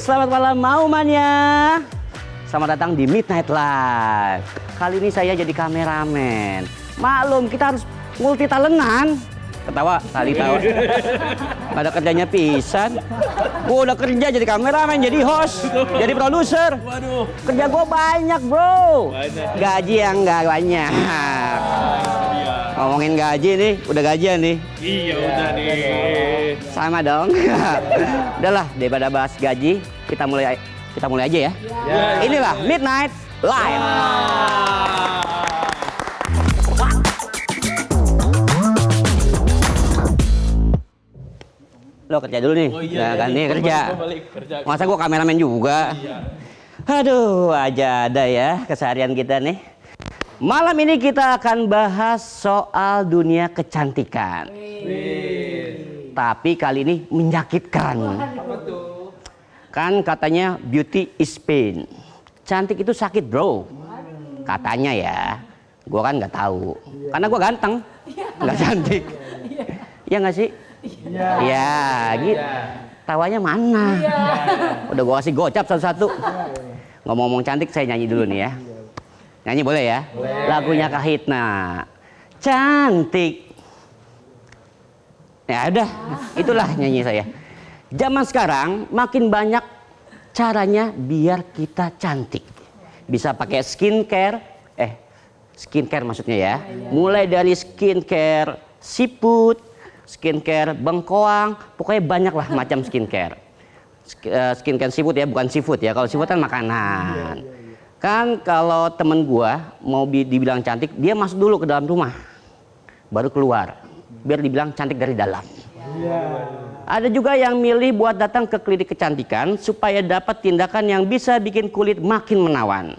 Selamat malam Maumania. Selamat datang di Midnight Live. Kali ini saya jadi kameramen. Maklum kita harus multi talentan. Ketawa, kali tawa. Gak ada kerjanya pisan. Gua udah kerja jadi kameramen, jadi host, jadi produser. Waduh. Kerja gua banyak bro. Gaji yang gak banyak. Ngomongin gaji nih, udah gajian nih. Iya udah nih. Sama dong. Udahlah, daripada bahas gaji, kita mulai aja ya. Inilah Midnight Live. Lo kerja dulu nih. Oh iya, kan nih kerja. kerja. Masa gua kameramen juga. Iya. Aduh, aja ada ya keseharian kita nih. Malam ini kita akan bahas soal dunia kecantikan. Tapi kali ini menyakitkan. Kan katanya beauty is pain. Cantik itu sakit bro. Katanya ya. Gua kan nggak tahu. Karena gua ganteng, nggak cantik. Iya nggak sih? Iya, gitu. Tawanya mana? Udah gua kasih gocap satu-satu. Ngomong-ngomong cantik, saya nyanyi dulu nih ya. Nyanyi boleh ya? Boleh. Lagunya Kahitna. Cantik. Ya udah, itulah nyanyi saya. Zaman sekarang makin banyak caranya biar kita cantik. Bisa pakai skincare, skincare maksudnya ya. Mulai dari skincare siput, skincare bengkoang, pokoknya banyak lah macam skincare. Skincare siput ya, bukan seafood ya. Kalau seafood kan makanan. Kan kalau temen gua mau dibilang cantik, dia masuk dulu ke dalam rumah, baru keluar, biar dibilang cantik dari dalam. Ada juga yang milih buat datang ke klinik kecantikan supaya dapat tindakan yang bisa bikin kulit makin menawan.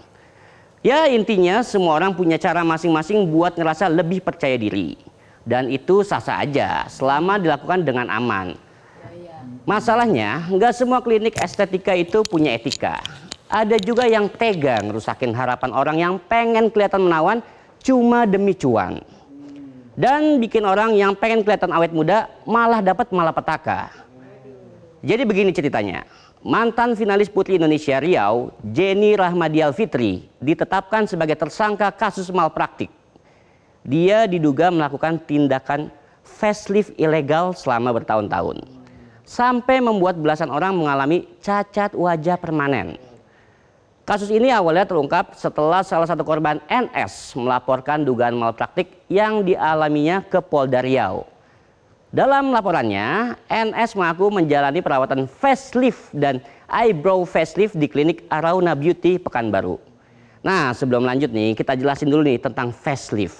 Ya intinya semua orang punya cara masing-masing buat ngerasa lebih percaya diri. Dan itu sah-sah aja selama dilakukan dengan aman. Masalahnya nggak semua klinik estetika itu punya etika. Ada juga yang tega ngerusakin harapan orang yang pengen kelihatan menawan cuma demi cuan. Dan bikin orang yang pengen kelihatan awet muda malah dapat malapetaka. Jadi begini ceritanya. Mantan finalis Putri Indonesia Riau, Jenny Rahmadial Fitri, ditetapkan sebagai tersangka kasus malpraktik. Dia diduga melakukan tindakan facelift ilegal selama bertahun-tahun. Sampai membuat belasan orang mengalami cacat wajah permanen. Kasus ini awalnya terungkap setelah salah satu korban NS melaporkan dugaan malpraktik yang dialaminya ke Polda Riau. Dalam laporannya, NS mengaku menjalani perawatan facelift dan eyebrow facelift di klinik Arauna Beauty Pekanbaru. Nah, sebelum lanjut nih, kita jelasin dulu nih tentang facelift.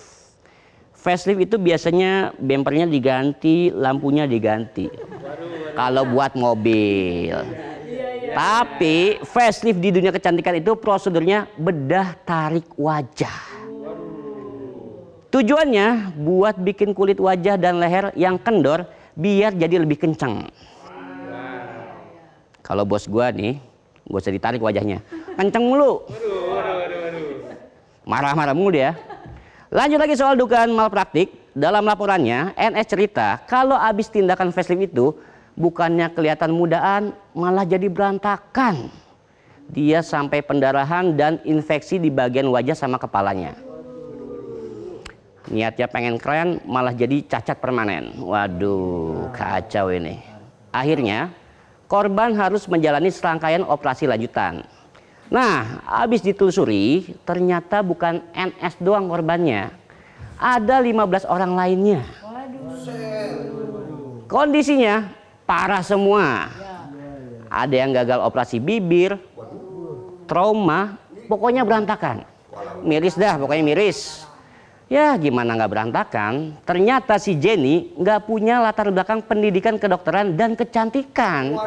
Facelift itu biasanya bempernya diganti, lampunya diganti. Kalau buat mobil. Tapi facelift di dunia kecantikan itu prosedurnya bedah tarik wajah. Tujuannya buat bikin kulit wajah dan leher yang kendor biar jadi lebih kencang. Kalau bos gua nih, gua usah ditarik wajahnya. Kenceng mulu. Marah-marah mulu dia. Lanjut lagi soal dugaan malpraktik. Dalam laporannya, NS cerita kalau abis tindakan facelift itu bukannya kelihatan mudaan, malah jadi berantakan. Dia sampai pendarahan dan infeksi di bagian wajah sama kepalanya. Niatnya pengen keren, malah jadi cacat permanen. Waduh, kacau ini. Akhirnya, korban harus menjalani serangkaian operasi lanjutan. Nah, habis ditelusuri, ternyata bukan NS doang korbannya. Ada 15 orang lainnya. Kondisinya parah semua. Ada yang gagal operasi bibir, trauma, pokoknya berantakan. Miris dah, pokoknya miris. Ya gimana nggak berantakan? Ternyata si Jenny nggak punya latar belakang pendidikan kedokteran dan kecantikan.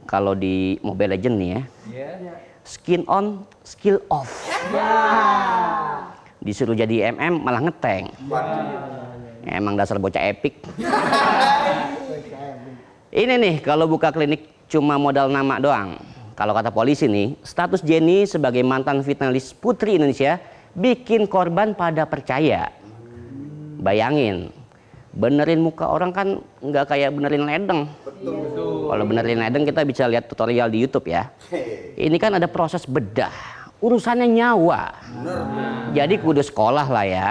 Kalau di Mobile Legends nih ya, skin on, skill off. Disuruh jadi MM malah ngeteng. Emang dasar bocah epic. Ini nih kalau buka klinik cuma modal nama doang. Kalau kata polisi nih, status Jenny sebagai mantan finalis Putri Indonesia bikin korban pada percaya. Bayangin, benerin muka orang kan nggak kayak benerin ledeng. Betul. Kalau benerin ledeng kita bisa lihat tutorial di YouTube ya. Ini kan ada proses bedah, urusannya nyawa. Jadi kudu sekolah lah ya.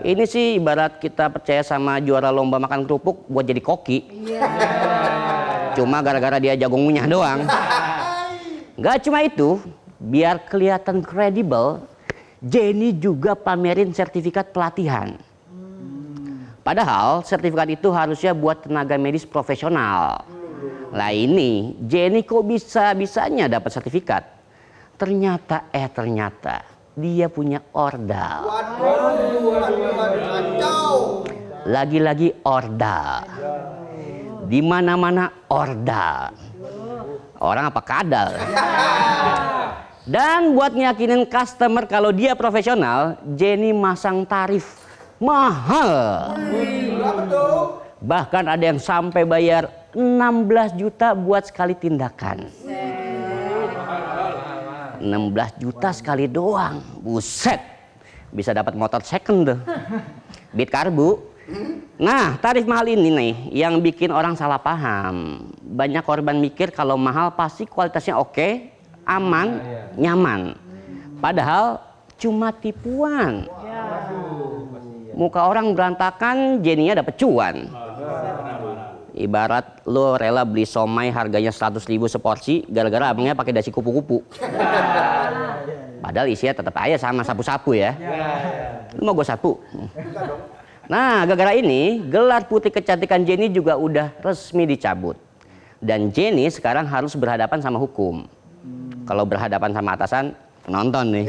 Ini sih ibarat kita percaya sama juara lomba makan kerupuk buat jadi koki. Cuma gara-gara dia jago ngunyah doang. Gak cuma itu, biar kelihatan kredibel, Jenny juga pamerin sertifikat pelatihan. Padahal sertifikat itu harusnya buat tenaga medis profesional. Lah ini Jenny kok bisa-bisanya dapat sertifikat? Ternyata dia punya ordal. Lagi-lagi ordal. Di mana-mana ordal. Orang apa kadal? Dan buat ngeyakinin customer kalau dia profesional, Jenny masang tarif mahal. Bahkan ada yang sampai bayar 16 juta buat sekali tindakan. 16 juta sekali doang. Buset. Bisa dapat motor second tuh. Beat karbu. Nah, tarif mahal ini nih yang bikin orang salah paham. Banyak korban mikir kalau mahal pasti kualitasnya oke, aman, nyaman. Padahal cuma tipuan. Muka orang berantakan, Jenny-nya dapet cuan. Ibarat lo rela beli somai harganya 100.000 seporsi gara-gara abangnya pakai dasi kupu-kupu. Padahal isinya tetap aja sama sapu-sapu ya. Lu mau gue sapu? Nah, gara-gara ini gelar putri kecantikan Jenny juga udah resmi dicabut. Dan Jenny sekarang harus berhadapan sama hukum. Kalau berhadapan sama atasan, penonton nih.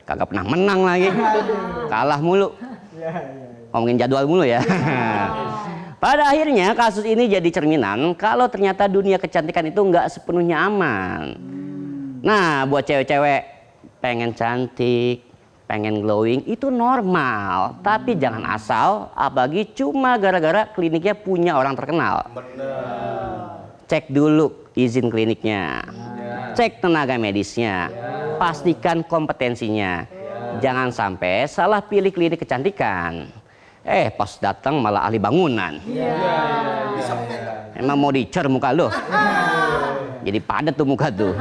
Kagak pernah menang lagi. Kalah mulu. Ngomongin jadwal mulu ya. Pada akhirnya kasus ini jadi cerminan kalau ternyata dunia kecantikan itu nggak sepenuhnya aman. Nah, buat cewek-cewek pengen cantik, pengen glowing itu normal. Tapi jangan asal, apalagi cuma gara-gara kliniknya punya orang terkenal. Cek dulu izin kliniknya. Cek tenaga medisnya. Pastikan kompetensinya. Jangan sampai salah pilih klinik kecantikan. Pas datang malah ahli bangunan. Emang mau dicer muka lo? Jadi padat tuh muka tuh.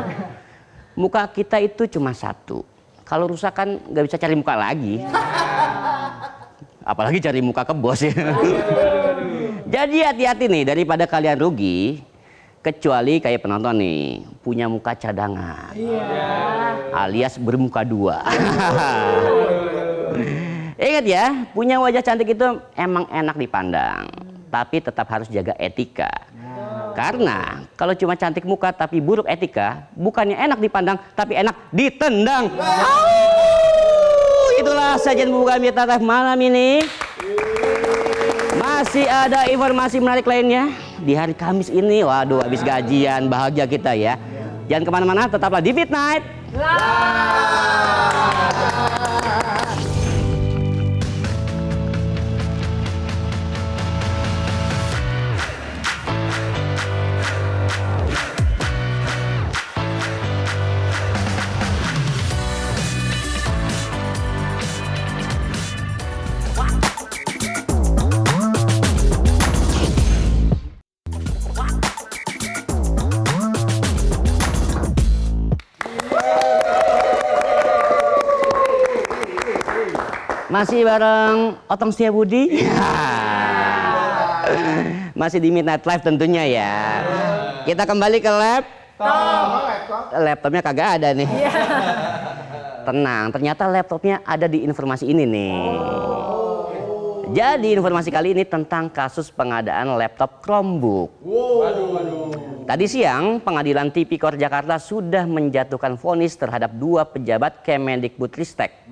Muka kita itu cuma satu. Kalau rusak kan nggak bisa cari muka lagi. Apalagi cari muka ke bos ya. Jadi hati-hati nih daripada kalian rugi. Kecuali kayak penonton nih punya muka cadangan. Alias bermuka dua. Ingat ya, punya wajah cantik itu emang enak dipandang, tapi tetap harus jaga etika. Karena kalau cuma cantik muka tapi buruk etika, bukannya enak dipandang, tapi enak ditendang. Itulah sajian pembukaan Mirta Live malam ini. Masih ada informasi menarik lainnya di hari Kamis ini. Waduh, habis gajian, bahagia kita ya. Jangan kemana-mana, tetaplah di Midnight Live. Masih bareng Otong Setiabudi. Masih di Midnight Live tentunya ya. Kita kembali ke laptopnya kagak ada nih. Tenang, ternyata laptopnya ada di informasi ini nih. Jadi informasi kali ini tentang kasus pengadaan laptop Chromebook. Tadi siang Pengadilan Tipikor Jakarta sudah menjatuhkan vonis terhadap 2 pejabat Kemendikbudristek.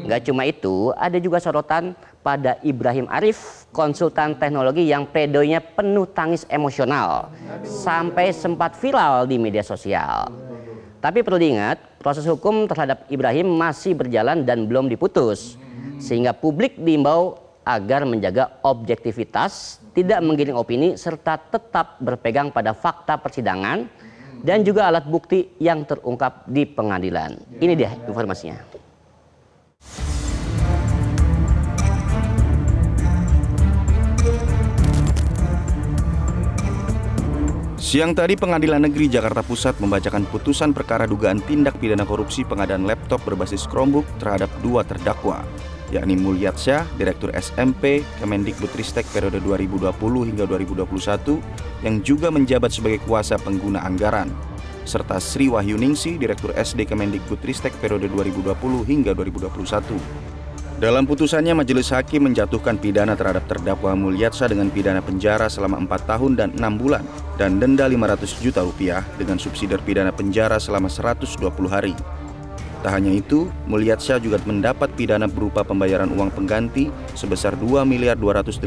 Gak cuma itu, ada juga sorotan pada Ibrahim Arif, konsultan teknologi yang pledoinya penuh tangis emosional, sampai sempat viral di media sosial. Tapi perlu diingat, proses hukum terhadap Ibrahim masih berjalan dan belum diputus, sehingga publik diimbau agar menjaga objektivitas, tidak menggiring opini, serta tetap berpegang pada fakta persidangan dan juga alat bukti yang terungkap di pengadilan. Ini dia informasinya. Siang tadi Pengadilan Negeri Jakarta Pusat membacakan putusan perkara dugaan tindak pidana korupsi pengadaan laptop berbasis Chromebook terhadap 2 terdakwa, yakni Mulyatsya, Direktur SMP Kemendikbudristek periode 2020 hingga 2021 yang juga menjabat sebagai kuasa pengguna anggaran, serta Sri Wahyuningsi, Direktur SD Kemendikbudristek periode 2020 hingga 2021. Dalam putusannya, Majelis Hakim menjatuhkan pidana terhadap terdakwa Mulyatsya dengan pidana penjara selama 4 tahun dan 6 bulan dan denda 500 juta rupiah dengan subsidi pidana penjara selama 120 hari. Tak hanya itu, Mulyatsya juga mendapat pidana berupa pembayaran uang pengganti sebesar 2.280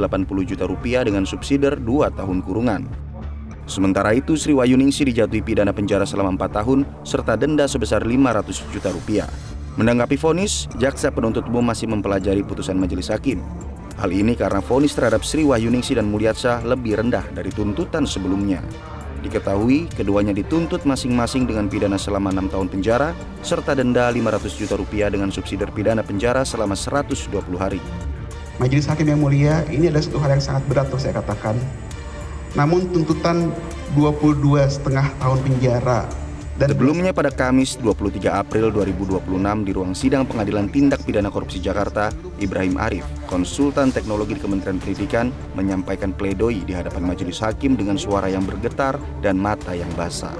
juta rupiah dengan subsidi 2 tahun kurungan. Sementara itu, Sri Wahyuningsi dijatuhi pidana penjara selama 4 tahun serta denda sebesar 500 juta rupiah. Menanggapi vonis, jaksa penuntut umum masih mempelajari putusan majelis hakim. Hal ini karena vonis terhadap Sri Wahyuningsi dan Mulyatsya lebih rendah dari tuntutan sebelumnya. Diketahui, keduanya dituntut masing-masing dengan pidana selama 6 tahun penjara, serta denda 500 juta rupiah dengan subsidi pidana penjara selama 120 hari. Majelis Hakim yang mulia, ini adalah satu hal yang sangat berat untuk saya katakan. Namun tuntutan 22,5 tahun penjara. Sebelumnya pada Kamis 23 April 2026 di ruang sidang Pengadilan Tindak Pidana Korupsi Jakarta, Ibrahim Arif, konsultan teknologi di Kementerian Pendidikan, menyampaikan pledoi di hadapan majelis hakim dengan suara yang bergetar dan mata yang basah.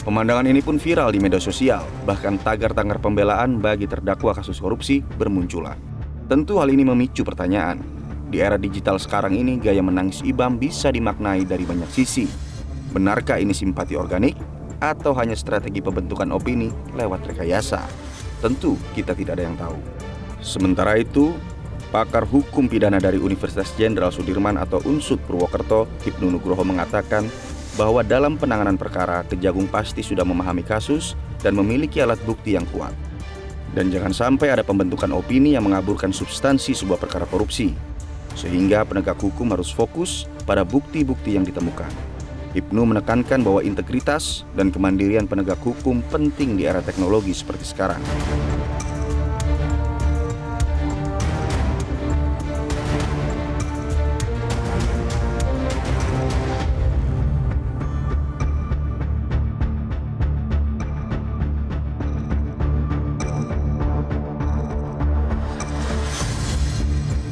Pemandangan ini pun viral di media sosial, bahkan tagar-tagar pembelaan bagi terdakwa kasus korupsi bermunculan. Tentu hal ini memicu pertanyaan. Di era digital sekarang ini, gaya menangis Ibam bisa dimaknai dari banyak sisi. Benarkah ini simpati organik? Atau hanya strategi pembentukan opini lewat rekayasa? Tentu kita tidak ada yang tahu. Sementara itu, pakar hukum pidana dari Universitas Jenderal Sudirman atau UNSUD Purwokerto, Hipnu Nugroho mengatakan bahwa dalam penanganan perkara, Kejagung pasti sudah memahami kasus dan memiliki alat bukti yang kuat. Dan jangan sampai ada pembentukan opini yang mengaburkan substansi sebuah perkara korupsi, sehingga penegak hukum harus fokus pada bukti-bukti yang ditemukan. Hipnu menekankan bahwa integritas dan kemandirian penegak hukum penting di era teknologi seperti sekarang.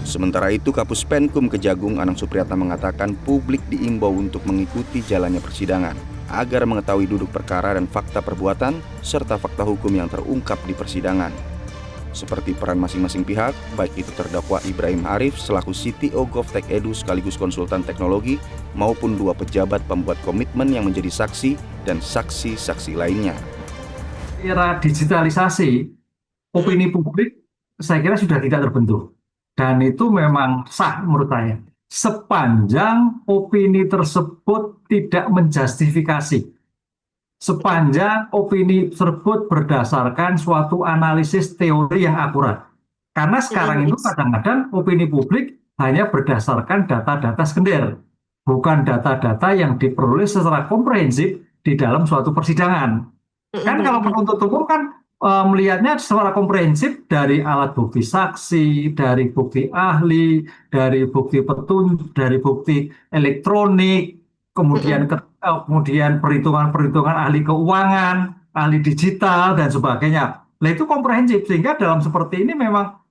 Sementara itu, Kapus Penkum Kejagung Anang Supriyatna mengatakan publik diimbau untuk mengikuti jalannya persidangan agar mengetahui duduk perkara dan fakta perbuatan serta fakta hukum yang terungkap di persidangan. Seperti peran masing-masing pihak, baik itu terdakwa Ibrahim Arif selaku CTO GovTech Edu sekaligus konsultan teknologi maupun 2 pejabat pembuat komitmen yang menjadi saksi dan saksi-saksi lainnya. Era digitalisasi, opini publik saya kira sudah tidak terbentuk. Dan itu memang sah menurut saya. Sepanjang opini tersebut tidak menjustifikasi. Sepanjang opini tersebut berdasarkan suatu analisis teori yang akurat. Karena sekarang itu kadang-kadang opini publik hanya berdasarkan data-data sekunder. Bukan data-data yang diperoleh secara komprehensif di dalam suatu persidangan. Kan kalau penuntut umum kan melihatnya secara komprehensif dari alat bukti saksi, dari bukti ahli, dari bukti petunjuk, dari bukti elektronik, kemudian perhitungan-perhitungan ahli keuangan, ahli digital dan sebagainya. Nah itu komprehensif sehingga dalam seperti ini memang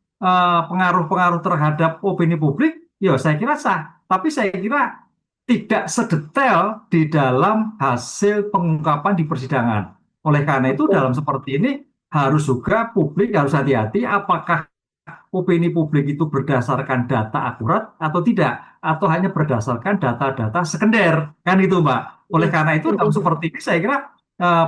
pengaruh-pengaruh terhadap opini publik, ya saya kira sah. Tapi saya kira tidak sedetail di dalam hasil pengungkapan di persidangan. Oleh karena itu dalam seperti ini harus juga publik harus hati-hati apakah opini publik itu berdasarkan data akurat atau tidak, atau hanya berdasarkan data-data sekunder, kan itu Mbak. Oleh karena itu dalam seperti ini saya kira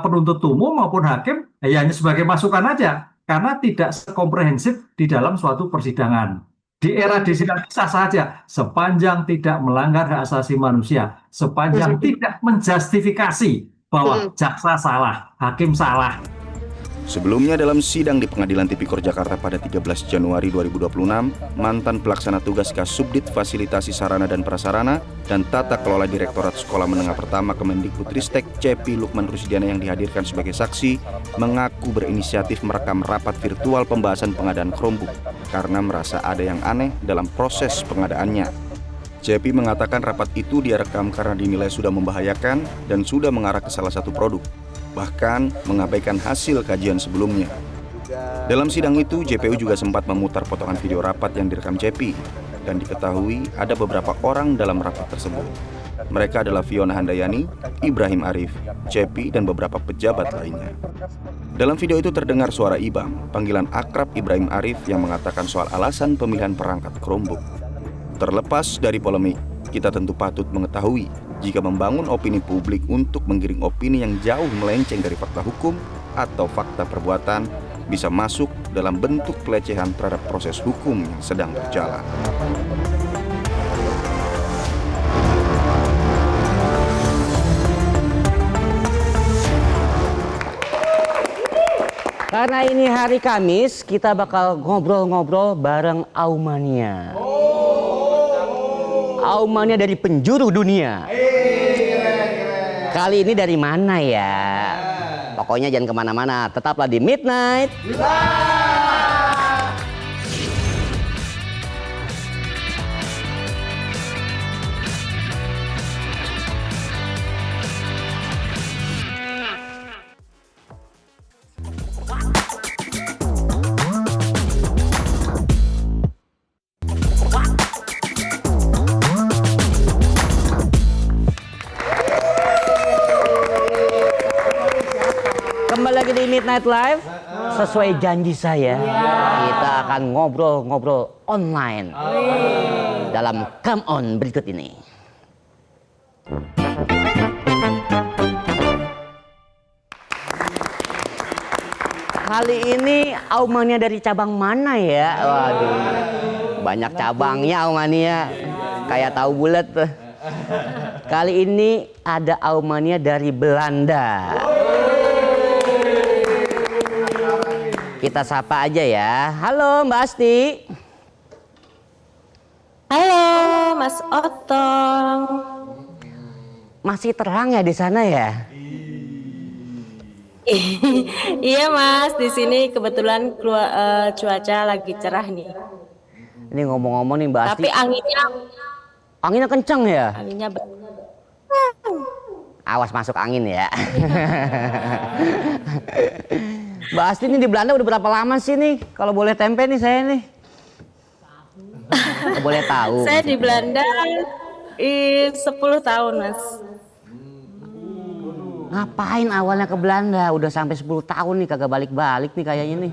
penuntut umum maupun hakim hanya sebagai masukan aja, karena tidak komprehensif di dalam suatu persidangan. Di era digital sah saja sepanjang tidak melanggar hak asasi manusia, sepanjang tidak menjustifikasi bahwa jaksa salah, hakim salah. Sebelumnya dalam sidang di Pengadilan Tipikor Jakarta pada 13 Januari 2026, mantan pelaksana tugas Kasubdit Fasilitasi Sarana dan Prasarana dan Tata Kelola Direktorat Sekolah Menengah Pertama Kemendikbudristek Cepi Lukman Rusdiana yang dihadirkan sebagai saksi mengaku berinisiatif merekam rapat virtual pembahasan pengadaan Chromebook karena merasa ada yang aneh dalam proses pengadaannya. Cepi mengatakan rapat itu dia rekam karena dinilai sudah membahayakan dan sudah mengarah ke salah satu produk, bahkan mengabaikan hasil kajian sebelumnya. Dalam sidang itu, JPU juga sempat memutar potongan video rapat yang direkam Cepi, dan diketahui ada beberapa orang dalam rapat tersebut. Mereka adalah Fiona Handayani, Ibrahim Arif, Cepi, dan beberapa pejabat lainnya. Dalam video itu terdengar suara Ibam, panggilan akrab Ibrahim Arif yang mengatakan soal alasan pemilihan perangkat Chromebook. Terlepas dari polemik, kita tentu patut mengetahui jika membangun opini publik untuk menggiring opini yang jauh melenceng dari fakta hukum atau fakta perbuatan bisa masuk dalam bentuk pelecehan terhadap proses hukum yang sedang berjalan. Karena ini hari Kamis, kita bakal ngobrol-ngobrol bareng Aumania. Aumania dari penjuru dunia. Kali ini dari mana ya? Pokoknya jangan kemana-mana, tetaplah di Midnight. Kembali lagi di Midnight Live. Sesuai janji saya, kita akan ngobrol-ngobrol online dalam Come On berikut ini. Kali ini Aumania dari cabang mana ya? Waduh, banyak cabangnya Aumania, kayak tahu bulat tuh. Kali ini ada Aumania dari Belanda. Kita sapa aja ya. Halo Mbak Asti. Halo Mas Otong. Masih terang ya di sana ya? Iya Mas, di sini kebetulan cuaca lagi cerah nih. Ini ngomong-ngomong nih Mbak Asti. Tapi Anginnya kenceng ya? anginnya Awas masuk angin ya. Mbak Asti ini di Belanda udah berapa lama sih nih? Kalau boleh tempe nih saya nih. Boleh tahu. Saya di Belanda 10 tahun Mas. Ngapain awalnya ke Belanda? Udah sampai 10 tahun nih kagak balik-balik nih kayaknya nih.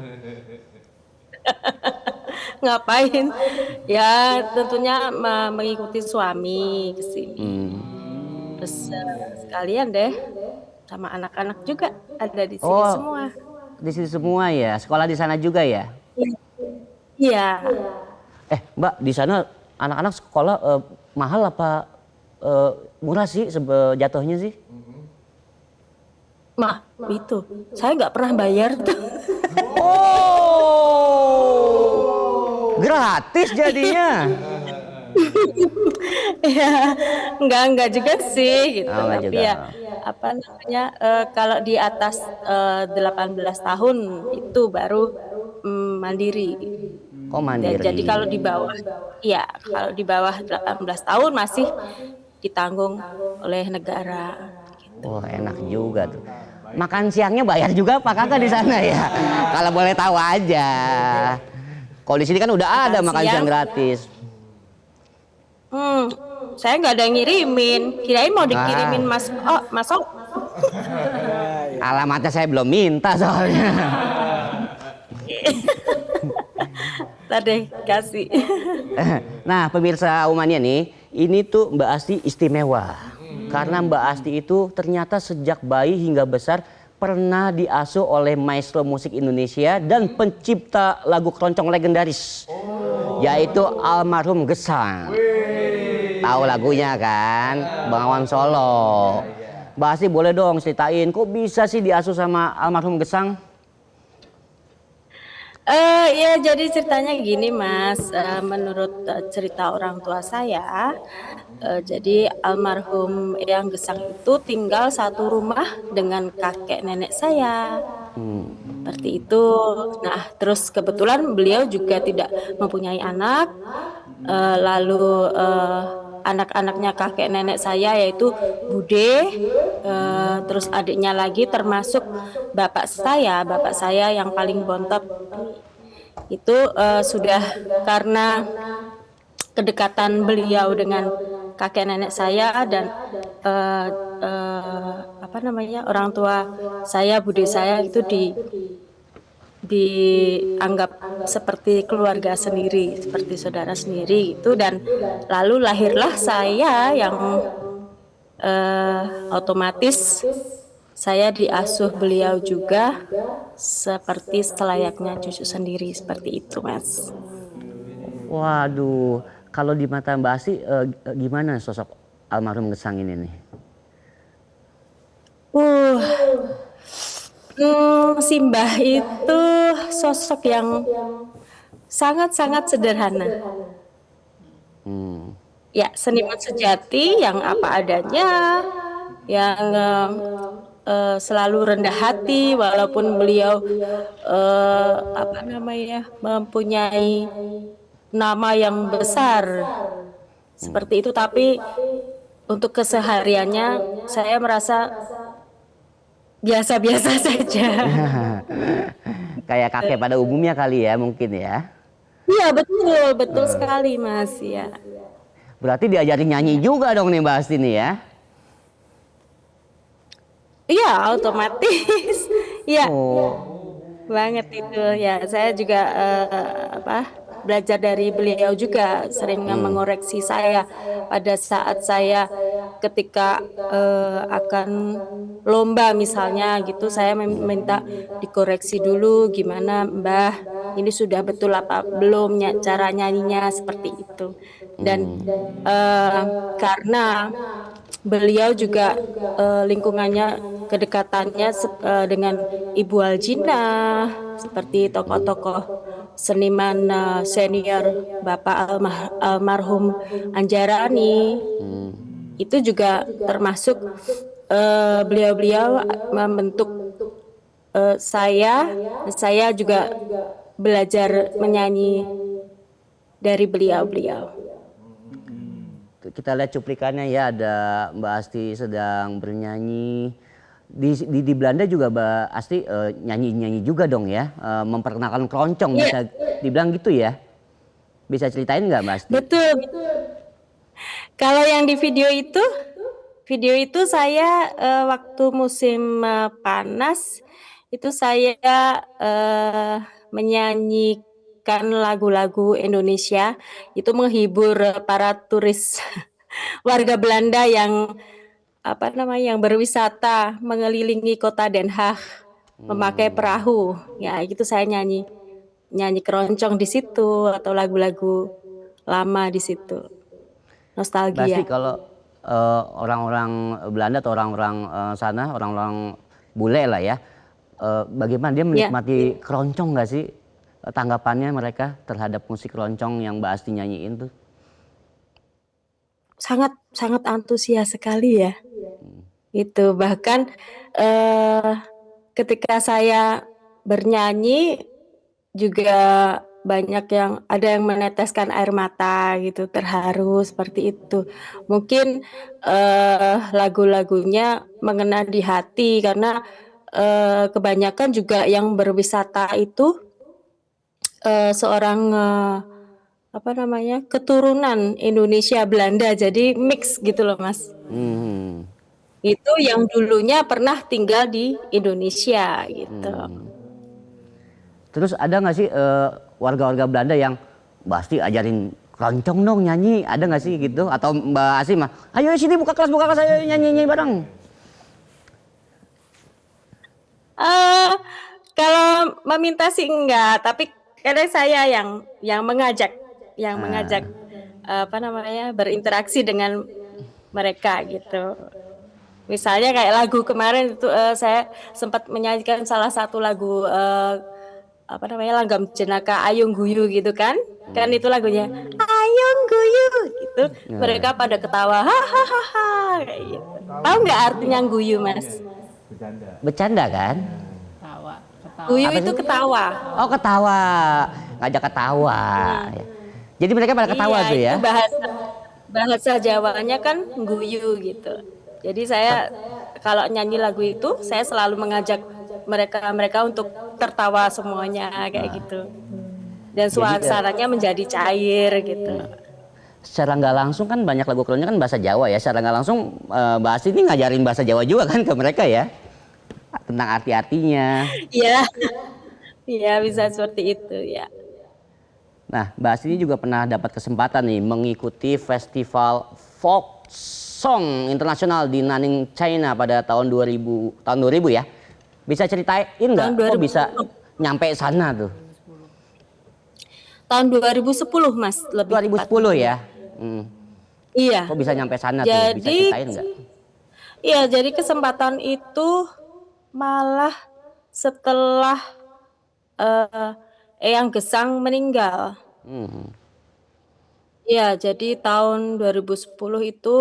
Ngapain? Ya tentunya mengikuti suami ke sini. Terus sekalian deh sama anak-anak juga ada di sini semua. Di sini semua ya. Sekolah di sana juga ya? Iya. Mbak, di sana anak-anak sekolah mahal apa murah sih jatuhnya sih? Mah, itu saya nggak pernah bayar tuh. Oh, gratis jadinya. Ya, enggak juga sih gitu. Oh, Tapi juga. ya apa namanya kalau di atas 18 tahun itu baru mandiri. Oh, mandiri. Jadi kalau di bawah, ya kalau di bawah 18 tahun masih ditanggung oleh negara. Wah, enak juga tuh. Makan siangnya bayar juga apa kagak di sana ya? Kalau boleh tahu aja. Kalau di sini kan udah ada makan siang gratis. Saya nggak ada yang ngirimin. Kirain mau dikirimin Mas Masuk. Alamatnya saya belum minta soalnya. Tadi kasih. Nah, pemirsa Aumania nih, ini tuh Mbak Asti istimewa. Karena Mbak Asti itu ternyata sejak bayi hingga besar pernah diasuh oleh maestro musik Indonesia dan pencipta lagu keroncong legendaris, yaitu almarhum Gesang. Tahu lagunya kan, Bengawan Solo. Mbak Asti boleh dong ceritain, kok bisa sih diasuh sama almarhum Gesang? Ya jadi ceritanya gini Mas, menurut cerita orang tua saya, jadi almarhum Eyang Gesang itu tinggal satu rumah dengan kakek nenek saya, seperti itu. Nah terus kebetulan beliau juga tidak mempunyai anak, lalu anak-anaknya kakek nenek saya yaitu Bude, terus adiknya lagi termasuk bapak saya yang paling bontot itu sudah karena kedekatan beliau dengan kakek nenek saya dan orang tua saya, bude saya itu dianggap seperti keluarga sendiri, seperti saudara sendiri itu, dan lalu lahirlah saya yang otomatis saya diasuh beliau juga seperti selayaknya cucu sendiri, seperti itu, Mas. Waduh, kalau di mata Mbak Asti gimana sosok almarhum Gesang ini nih? Simbah itu sosok yang sangat-sangat sederhana. Ya, seniman sejati yang apa adanya, yang selalu rendah hati walaupun beliau mempunyai nama yang besar seperti itu, tapi untuk kesehariannya saya merasa biasa-biasa saja. Kayak kakek pada umumnya kali ya, mungkin ya. Iya, betul sekali, Mas, ya. Berarti diajarin nyanyi juga dong nih Mbak Asti nih ya. Iya, otomatis. Iya. Oh. Banget itu ya. Saya juga belajar dari beliau juga, sering mengoreksi saya pada saat saya ketika akan lomba misalnya gitu, saya meminta dikoreksi dulu, gimana Mbah, ini sudah betul apa belum cara nyanyinya, seperti itu. Dan karena beliau juga lingkungannya, kedekatannya dengan Ibu Aljina, seperti tokoh-tokoh seniman senior Bapak almarhum Anjarani, itu juga termasuk beliau-beliau membentuk saya juga belajar menyanyi dari beliau-beliau. Kita lihat cuplikannya ya, ada Mbak Asti sedang bernyanyi. Di Belanda juga Mbak Asti nyanyi juga dong ya, memperkenalkan keroncong, bisa dibilang gitu ya. Bisa ceritain nggak Mbak Asti? Betul. Kalau yang di video itu saya waktu musim panas itu saya menyanyikan lagu-lagu Indonesia, itu menghibur para turis warga Belanda yang yang berwisata mengelilingi kota Den Haag memakai perahu. Ya, itu saya nyanyi keroncong di situ atau lagu-lagu lama di situ. Nostalgia. Pasti kalau orang-orang Belanda atau orang-orang sana, orang-orang bule lah ya, bagaimana dia menikmati keroncong nggak sih? Tanggapannya mereka terhadap musik keroncong yang Mbak Asti nyanyiin tuh? Sangat antusias sekali ya. Itu bahkan ketika saya bernyanyi juga banyak ada yang meneteskan air mata gitu, terharu seperti itu. Mungkin lagu-lagunya mengena di hati karena kebanyakan juga yang berwisata itu seorang keturunan Indonesia Belanda, jadi mix gitu loh Mas. Itu yang dulunya pernah tinggal di Indonesia gitu. Terus ada nggak sih warga-warga Belanda yang Mbak Asti ajarin keroncong dong nyanyi, ada nggak sih gitu? Atau Mbak Asti mah, ayo sini buka kelas ayo nyanyi bareng. Kalau meminta sih enggak, tapi kadang saya yang mengajak berinteraksi dengan mereka gitu. Misalnya kayak lagu kemarin itu saya sempat menyanyikan salah satu lagu Langgam Jenaka Ayung Guyu gitu kan. Kan itu lagunya Ayung Guyu gitu. Mereka pada ketawa hahaha kayak gitu. Tahu nggak artinya guyu, Mas? Bercanda kan? Guyu itu ketawa. Oh, ketawa. Ngajak ketawa. Jadi mereka pada ketawa tuh ya. Itu bahasa Jawanya kan guyu gitu. Jadi saya kalau nyanyi lagu itu saya selalu mengajak mereka untuk tertawa semuanya kayak gitu. Dan suasananya menjadi cair gitu. Secara nggak langsung kan banyak lagu keroncong kan bahasa Jawa ya. Secara nggak langsung Mbak Asti ini ngajarin bahasa Jawa juga kan ke mereka ya. Tentang arti-artinya. Iya. Iya bisa seperti itu ya. Nah, Mbak Asti ini juga pernah dapat kesempatan nih mengikuti festival folk song internasional di Nanning, China pada tahun 2000 ya. Bisa ceritain nggak kok bisa nyampe sana tuh? Tahun 2010 Mas, lebih 2010 ya. Iya. Kok bisa nyampe sana tuh? Bisa ceritain nggak? Iya, jadi kesempatan itu malah setelah Eyang Gesang meninggal. Iya, jadi tahun 2010 itu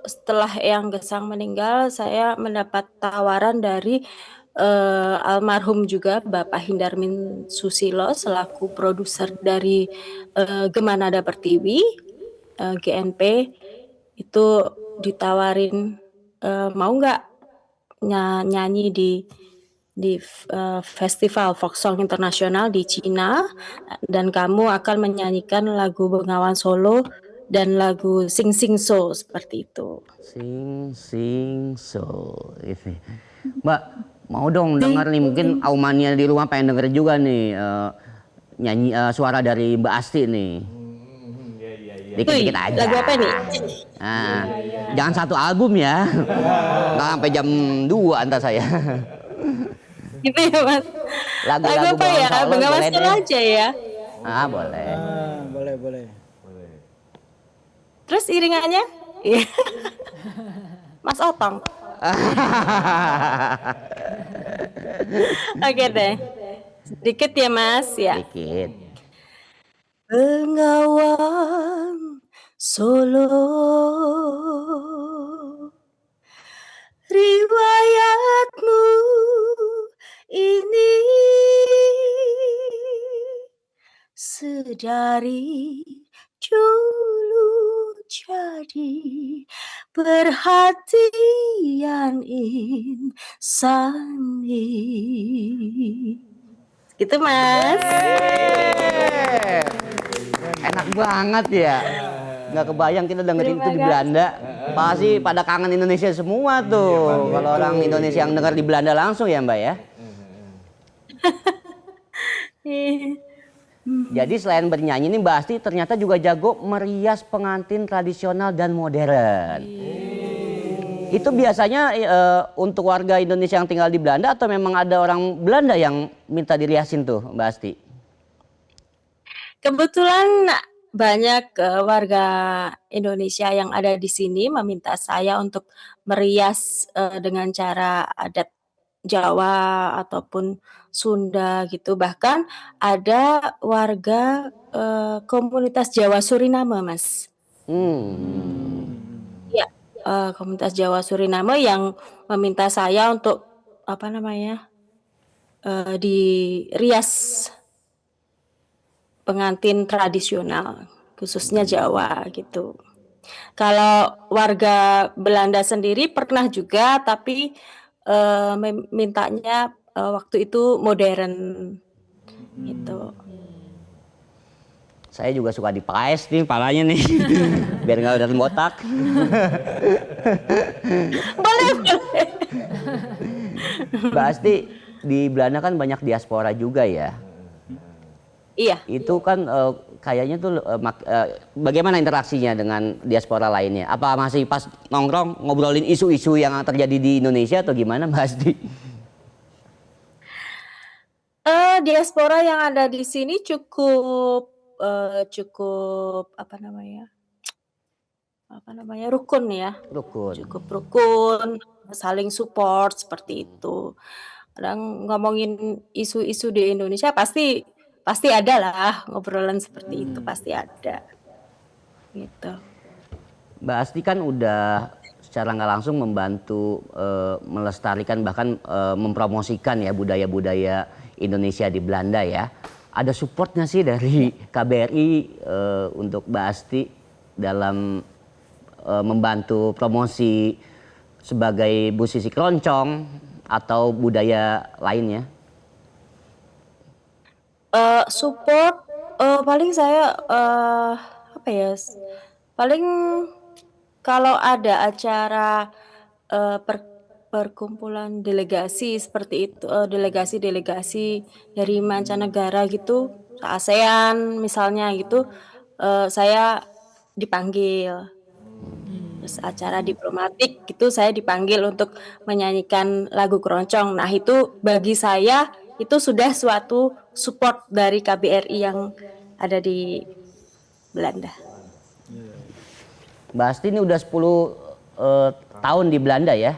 setelah Eyang Gesang meninggal, saya mendapat tawaran dari almarhum juga Bapak Hindarmin Susilo selaku produser dari Gemanada Pertiwi, GNP, itu ditawarin mau nggak nyanyi di festival folk song internasional di Cina, dan kamu akan menyanyikan lagu Bengawan Solo dan lagu Sing Sing So seperti itu. Sing Sing So. Mbak, mau dong denger nih, mungkin Aumania di rumah pengen denger juga nih nyanyi suara dari Mbak Asti nih. Dikit-dikit aja. Lagu apa nih? Nah, jangan satu album ya. Nggak sampai jam 2 entar saya. Gitu ya Mas. Lagu apa ya? Bengawan Solo aja ya. Ah, boleh. Boleh. Terus iringannya? Mas Otong. Oke deh. Sedikit ya Mas ya. Dikit. Bengawan Solo, riwayatmu ini sedari dulu jadi perhatian insani. Gitu Mas. Enak banget ya. Nggak kebayang kita dengerin itu di Belanda. Pasti pada kangen Indonesia semua tuh. Kalau orang Indonesia yang denger di Belanda langsung ya Mbak ya. Jadi selain bernyanyi nih Mbak Asti ternyata juga jago merias pengantin tradisional dan modern. Itu biasanya untuk warga Indonesia yang tinggal di Belanda atau memang ada orang Belanda yang minta diriasin tuh Mbak Asti? Kebetulan banyak warga Indonesia yang ada di sini meminta saya untuk merias dengan cara adat Jawa ataupun Sunda gitu. Bahkan ada warga komunitas Jawa Suriname, Mas. Ya, komunitas Jawa Suriname yang meminta saya untuk apa namanya dirias pengantin tradisional, khususnya Jawa gitu. Kalau warga Belanda sendiri pernah juga, tapi mintanya waktu itu modern gitu. Saya juga suka dipaes nih palanya nih, biar nggak udah botak. Boleh. Mbak Asti, di Belanda kan banyak diaspora juga ya. Iya. Itu kan kayaknya tuh bagaimana interaksinya dengan diaspora lainnya? Apa masih pas nongkrong ngobrolin isu-isu yang terjadi di Indonesia atau gimana Mbak Asti? Diaspora yang ada di sini cukup apa namanya rukun ya. Rukun. Cukup rukun, saling support seperti itu. Kadang ngomongin isu-isu di Indonesia pasti ada lah ngobrolan seperti itu, pasti ada gitu. Mbak Asti kan udah secara nggak langsung membantu melestarikan bahkan mempromosikan ya budaya-budaya Indonesia di Belanda ya. Ada supportnya sih dari KBRI untuk Mbak Asti dalam membantu promosi sebagai musisi keroncong atau budaya lainnya? Support paling saya apa ya? Paling kalau ada acara perkumpulan delegasi seperti itu, delegasi-delegasi dari mancanegara gitu, ASEAN misalnya gitu, saya dipanggil. Terus acara diplomatik gitu saya dipanggil untuk menyanyikan lagu keroncong. Nah itu bagi saya itu sudah suatu support dari KBRI yang ada di Belanda. Mbak Asti ini udah 10 tahun di Belanda ya.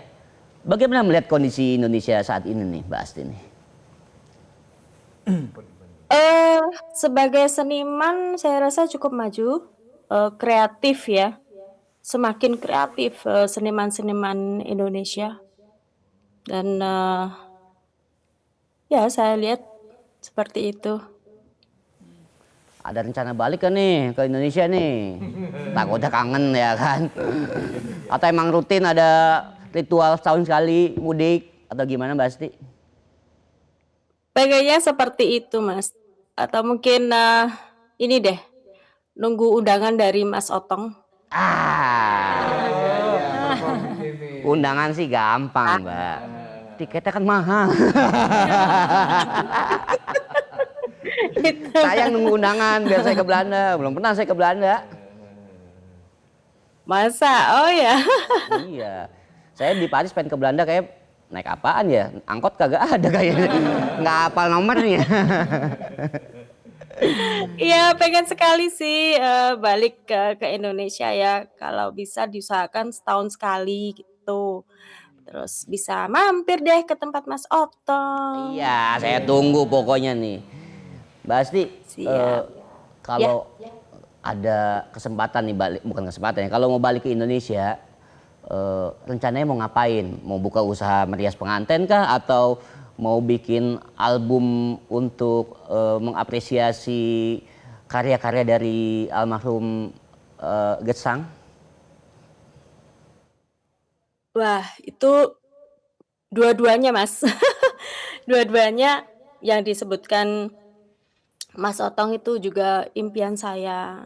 Bagaimana melihat kondisi Indonesia saat ini nih Mbak Asti nih? Sebagai seniman saya rasa cukup maju, kreatif ya. Semakin kreatif seniman-seniman Indonesia. Dan ya saya lihat seperti itu. Ada rencana balik kan nih ke Indonesia nih? Takutnya kangen ya kan? Atau emang rutin ada ritual setahun sekali mudik atau gimana Mbak Asti? Pengennya seperti itu Mas. Atau mungkin ini deh, nunggu undangan dari Mas Otong. Undangan sih gampang Mbak. Tiketnya kan mahal. Sayang nunggu undangan biar saya ke Belanda. Belum pernah saya ke Belanda. Masa? Oh ya. Iya. Saya di Paris pengen ke Belanda kayak naik apaan ya? Angkot kagak ada kayaknya. Nggak hafal nomornya. Iya pengen sekali sih balik ke Indonesia ya. Kalau bisa diusahakan setahun sekali gitu. Terus bisa mampir deh ke tempat Mas Otong. Iya, saya tunggu pokoknya nih. Mbak Asti, Siap. kalau ada kesempatan nih balik, bukan kesempatan ya, kalau mau balik ke Indonesia, rencananya mau ngapain? Mau buka usaha merias pengantin kah? Atau mau bikin album untuk mengapresiasi karya-karya dari almarhum Gesang? Wah itu dua-duanya Mas. Dua-duanya yang disebutkan Mas Otong itu juga impian saya.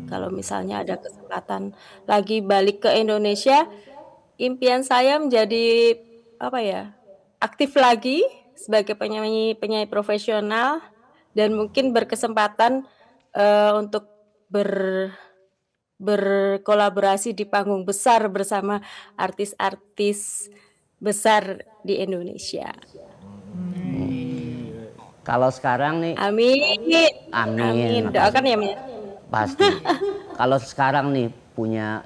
Kalau misalnya ada kesempatan lagi balik ke Indonesia, impian saya menjadi apa ya? Aktif lagi sebagai penyanyi profesional dan mungkin berkesempatan untuk berkolaborasi di panggung besar bersama artis-artis besar di Indonesia. Kalau sekarang nih, Amin. amin. Doakan ya, Mas. Pasti. Kalau sekarang nih punya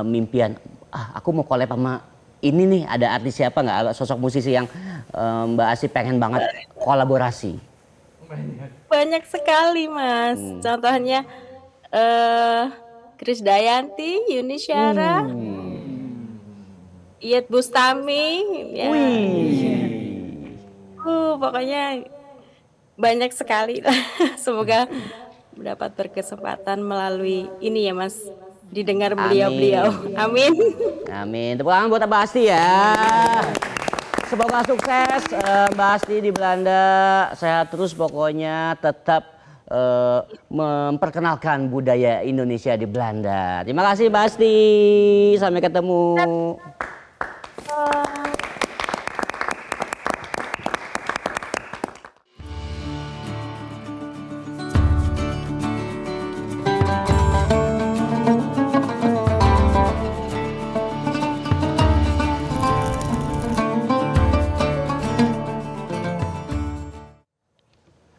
mimpian, aku mau collab sama ini nih, ada artis siapa nggak, sosok musisi yang Mbak Asti pengen banget kolaborasi? Banyak sekali Mas. Contohnya Krisdayanti, Yuni Syara, Iyeth Bustami, ya. Pokoknya banyak sekali. Semoga mendapat berkesempatan melalui ini ya Mas, didengar beliau-beliau. Amin. Amin. Tepuk tangan buat Mbak Asti ya. Semoga sukses Mbak Asti di Belanda. Sehat terus pokoknya, tetap memperkenalkan budaya Indonesia di Belanda. Terima kasih Mbak Asti. Sampai ketemu.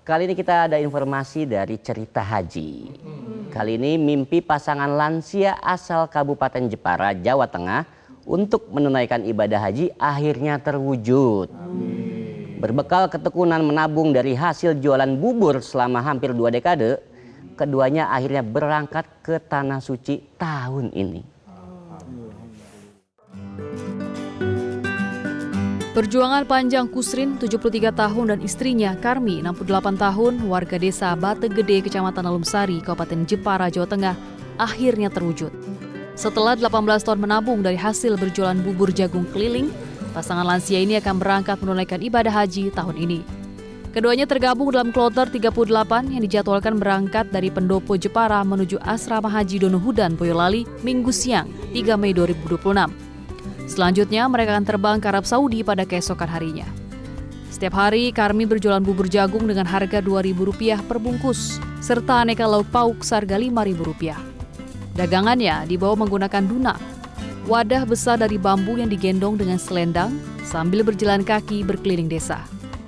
Kali ini kita ada informasi dari Cerita Haji. Kali ini mimpi pasangan lansia asal Kabupaten Jepara, Jawa Tengah untuk menunaikan ibadah haji akhirnya terwujud. Berbekal ketekunan menabung dari hasil jualan bubur selama hampir 2 dekade, keduanya akhirnya berangkat ke Tanah Suci tahun ini. Perjuangan panjang Kusrin, 73 tahun, dan istrinya Karmi, 68 tahun, warga desa Bate Gede, Kecamatan Alumsari, Kabupaten Jepara, Jawa Tengah, akhirnya terwujud. Setelah 18 tahun menabung dari hasil berjualan bubur jagung keliling, pasangan lansia ini akan berangkat menunaikan ibadah haji tahun ini. Keduanya tergabung dalam kloter 38 yang dijadwalkan berangkat dari Pendopo Jepara menuju Asrama Haji Donohudan, Boyolali, Minggu siang, 3 Mei 2026. Selanjutnya, mereka akan terbang ke Arab Saudi pada keesokan harinya. Setiap hari, Karmi berjualan bubur jagung dengan harga Rp2.000 per bungkus, serta aneka lauk pauk seharga Rp5.000. Dagangannya dibawa menggunakan duna, wadah besar dari bambu yang digendong dengan selendang sambil berjalan kaki berkeliling desa.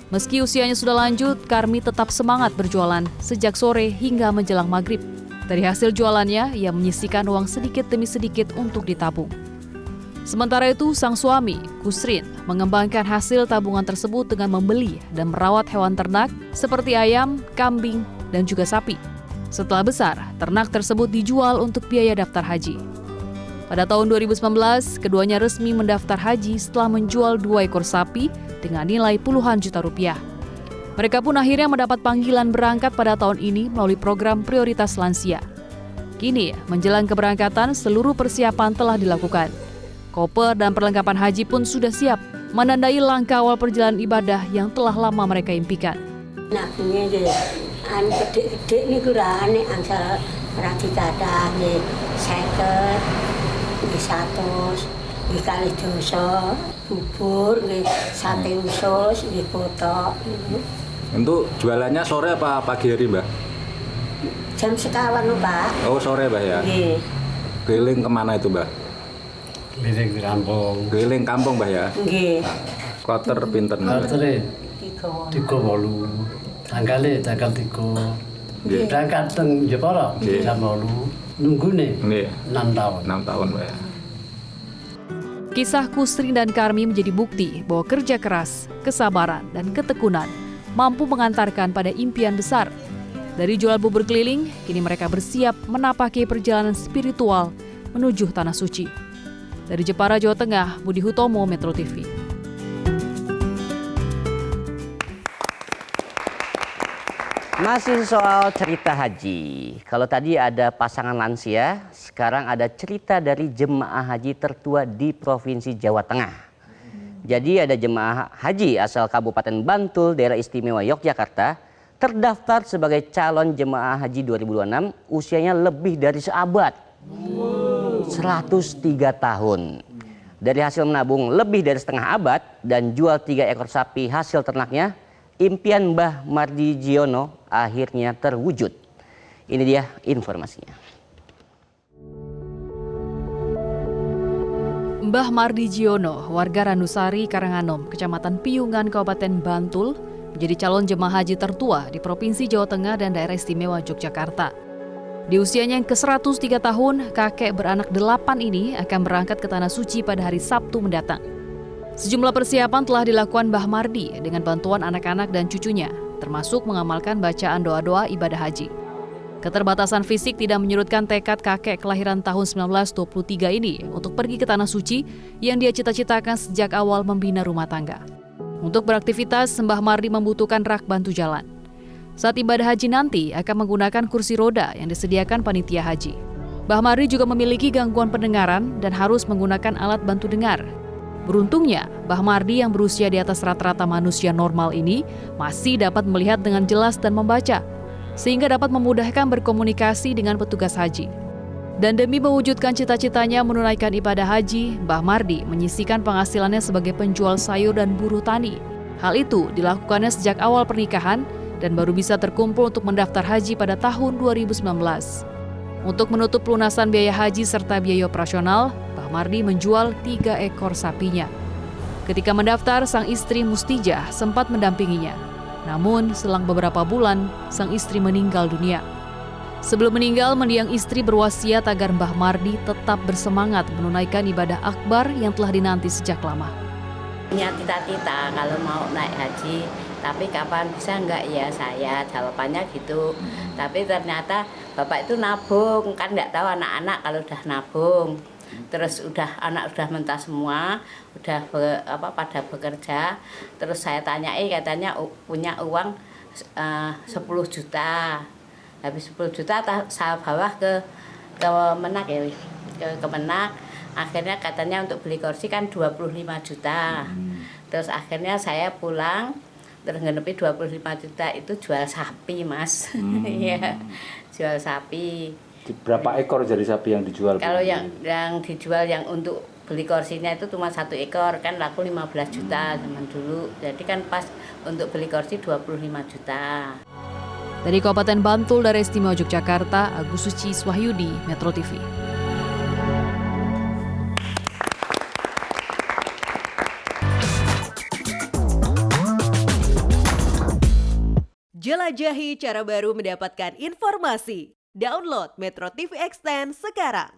Meski usianya sudah lanjut, Karmi tetap semangat berjualan sejak sore hingga menjelang maghrib. Dari hasil jualannya, ia menyisihkan uang sedikit demi sedikit untuk ditabung. Sementara itu, sang suami, Kusrin, mengembangkan hasil tabungan tersebut dengan membeli dan merawat hewan ternak seperti ayam, kambing, dan juga sapi. Setelah besar, ternak tersebut dijual untuk biaya daftar haji. Pada tahun 2019, keduanya resmi mendaftar haji setelah menjual 2 ekor sapi dengan nilai puluhan juta rupiah. Mereka pun akhirnya mendapat panggilan berangkat pada tahun ini melalui program prioritas lansia. Kini, menjelang keberangkatan, seluruh persiapan telah dilakukan. Koper dan perlengkapan haji pun sudah siap, menandai langkah awal perjalanan ibadah yang telah lama mereka impikan. Nabungnya gede-gede nih kurangnya angsal rati kata nih 50, 100, kali dosa, bubur, sate usus, potok. Untuk jualannya sore apa pagi hari, Mbak? Jam sekawan, Pak. Oh, sore, Mbak ya? Iya. Keliling kemana itu, Mbak? Keliling kampung. Keliling kampung, Mbak ya? Nggih. Kloter pinten? Kloter 38. Tanggal 3. Berangkat teng Jepara jam 8. Nunggune 6 tahun. 6 tahun, Mbak ya. Kisah Kusrin dan Karmi menjadi bukti bahwa kerja keras, kesabaran, dan ketekunan mampu mengantarkan pada impian besar. Dari jual bubur keliling, kini mereka bersiap menapaki perjalanan spiritual menuju Tanah Suci. Dari Jepara, Jawa Tengah, Budi Hutomo, Metro TV. Masih soal cerita haji. Kalau tadi ada pasangan lansia, sekarang ada cerita dari jemaah haji tertua di Provinsi Jawa Tengah. Jadi ada jemaah haji asal Kabupaten Bantul, Daerah Istimewa Yogyakarta, terdaftar sebagai calon jemaah haji 2026, usianya lebih dari seabad. 103 tahun. Dari hasil menabung lebih dari setengah abad dan jual 3 ekor sapi hasil ternaknya, impian Mbah Mardi Jiono akhirnya terwujud. Ini dia informasinya. Mbah Mardi Jiono, warga Ranusari, Karanganom, Kecamatan Piungan, Kabupaten Bantul, menjadi calon jemaah haji tertua di Provinsi Jawa Tengah dan Daerah Istimewa Yogyakarta. Di usianya yang ke-103 tahun, kakek beranak 8 ini akan berangkat ke Tanah Suci pada hari Sabtu mendatang. Sejumlah persiapan telah dilakukan Mbah Mardi dengan bantuan anak-anak dan cucunya, termasuk mengamalkan bacaan doa-doa ibadah haji. Keterbatasan fisik tidak menyurutkan tekad kakek kelahiran tahun 1923 ini untuk pergi ke Tanah Suci yang dia cita-citakan sejak awal membina rumah tangga. Untuk beraktivitas, Mbah Mardi membutuhkan rak bantu jalan. Saat ibadah haji nanti akan menggunakan kursi roda yang disediakan panitia haji. Mbah Mardi juga memiliki gangguan pendengaran dan harus menggunakan alat bantu dengar. Beruntungnya, Mbah Mardi yang berusia di atas rata-rata manusia normal ini masih dapat melihat dengan jelas dan membaca, sehingga dapat memudahkan berkomunikasi dengan petugas haji. Dan demi mewujudkan cita-citanya menunaikan ibadah haji, Mbah Mardi menyisihkan penghasilannya sebagai penjual sayur dan buruh tani. Hal itu dilakukannya sejak awal pernikahan dan baru bisa terkumpul untuk mendaftar haji pada tahun 2019. Untuk menutup pelunasan biaya haji serta biaya operasional, Mbah Mardi menjual 3 ekor sapinya. Ketika mendaftar, sang istri Mustijah sempat mendampinginya. Namun, selang beberapa bulan, sang istri meninggal dunia. Sebelum meninggal, mendiang istri berwasiat agar Mbah Mardi tetap bersemangat menunaikan ibadah akbar yang telah dinanti sejak lama. Punya cita-cita kalau mau naik haji, tapi kapan bisa enggak ya saya, jawabannya gitu. Tapi ternyata bapak itu nabung, kan enggak tahu anak-anak kalau udah nabung. Terus anak udah mentas semua, udah pada bekerja. Terus saya tanyai, katanya punya uang 10 juta. Habis 10 juta saya bawa ke Kemenak ya, ke Kemenak. Akhirnya katanya untuk beli kursi kan 25 juta. Terus akhirnya saya pulang, terus ngenepi 25 juta itu jual sapi, Mas. Iya, jual sapi. Berapa ekor jadi sapi yang dijual? Kalau yang dijual yang untuk beli kursinya itu cuma 1 ekor, kan laku 15 juta zaman dulu. Jadi kan pas untuk beli kursi 25 juta. Dari Kabupaten Bantul, Daerah Istimewa Yogyakarta, Agus Suci Swahyudi, Metro TV. Jelajahi cara baru mendapatkan informasi. Download Metro TV Extend sekarang.